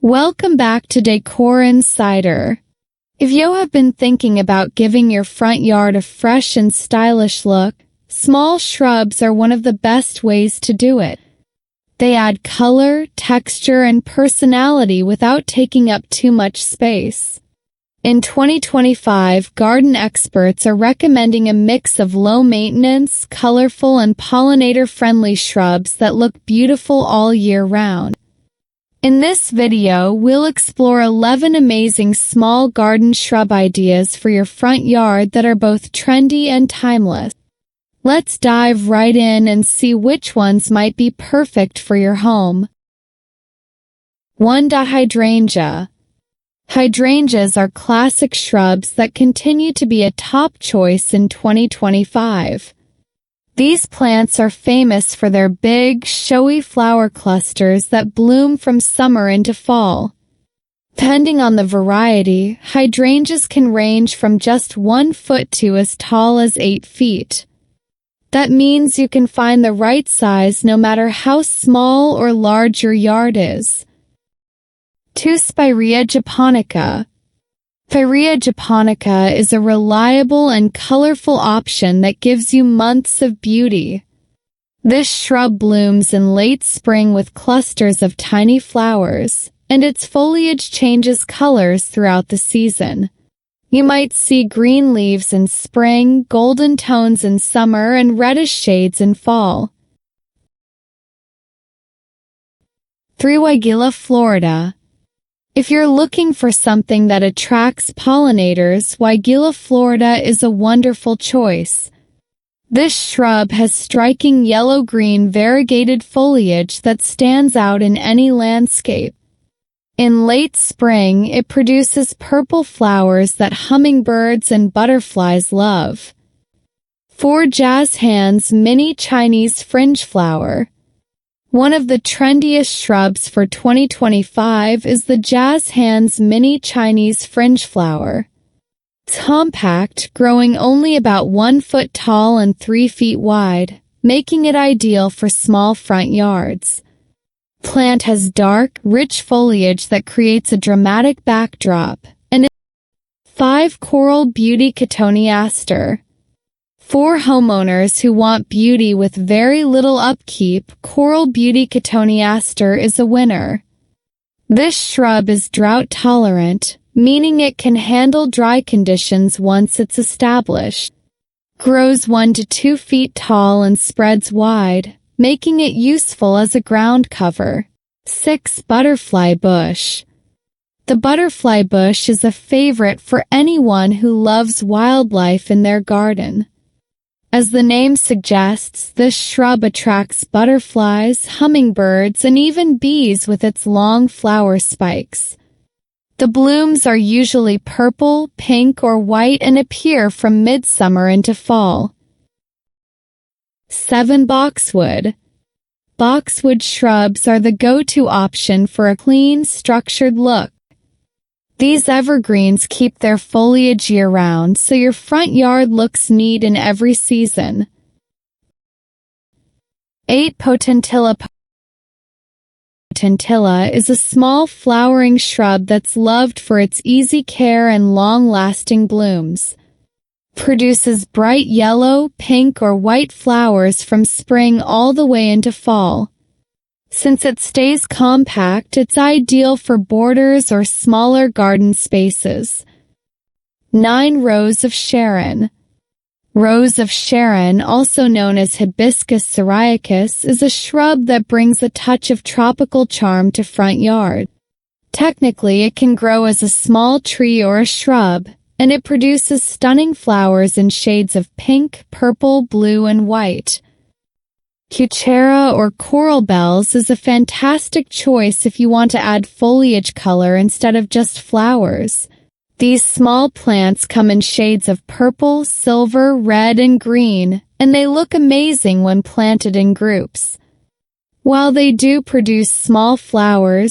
Welcome back to Decor Insider. If you have been thinking about giving your front yard a fresh and stylish look, small shrubs are one of the best ways to do it. They add color, texture, and personality without taking up too much space. In 2025, garden experts are recommending a mix of low-maintenance, colorful, and pollinator-friendly shrubs that look beautiful all year round. In this video, we'll explore 11 amazing small garden shrub ideas for your front yard that are both trendy and timeless. Let's dive right in and see which ones might be perfect for your home. 1. Hydrangea. Hydrangeas are classic shrubs that continue to be a top choice in 2025. These plants are famous for their big, showy flower clusters that bloom from summer into fall. Depending on the variety, hydrangeas can range from just 1 foot to as tall as 8 feet. That means you can find the right size no matter how small or large your yard is. 2. Spirea japonica. Spirea japonica is a reliable and colorful option that gives you months of beauty. This shrub blooms in late spring with clusters of tiny flowers, and its foliage changes colors throughout the season. You might see green leaves in spring, golden tones in summer, and reddish shades in fall. 3. Weigela, Florida. If you're looking for something that attracts pollinators, Weigela, Florida is a wonderful choice. This shrub has striking yellow-green variegated foliage that stands out in any landscape. In late spring, it produces purple flowers that hummingbirds and butterflies love. 4. Jazz Hands Mini Chinese Fringe Flower. One of the trendiest shrubs for 2025 is the Jazz Hands Mini Chinese Fringe Flower. It's compact, growing only about 1 foot tall and 3 feet wide, making it ideal for small front yards. The plant has dark, rich foliage that creates a dramatic backdrop. And 5. Coral Beauty Cotoneaster. For homeowners who want beauty with very little upkeep, Coral Beauty Cotoneaster is a winner. This shrub is drought-tolerant, meaning it can handle dry conditions once it's established. Grows 1 to 2 feet tall and spreads wide, making it useful as a ground cover. 6. Butterfly Bush. The butterfly bush is a favorite for anyone who loves wildlife in their garden. As the name suggests, this shrub attracts butterflies, hummingbirds, and even bees with its long flower spikes. The blooms are usually purple, pink, or white and appear from midsummer into fall. 7. Boxwood. Boxwood shrubs are the go-to option for a clean, structured look. These evergreens keep their foliage year-round, so your front yard looks neat in every season. 8. Potentilla. Potentilla is a small flowering shrub that's loved for its easy care and long-lasting blooms. Produces bright yellow, pink, or white flowers from spring all the way into fall. Since it stays compact, it's ideal for borders or smaller garden spaces. 9. Rose of Sharon. Rose of Sharon, also known as Hibiscus syriacus, is a shrub that brings a touch of tropical charm to front yard. Technically, it can grow as a small tree or a shrub, and it produces stunning flowers in shades of pink, purple, blue, and white. Heuchera or coral bells is a fantastic choice if you want to add foliage color instead of just flowers. These small plants come in shades of purple, silver, red, and green, and they look amazing when planted in groups. While they do produce small flowers,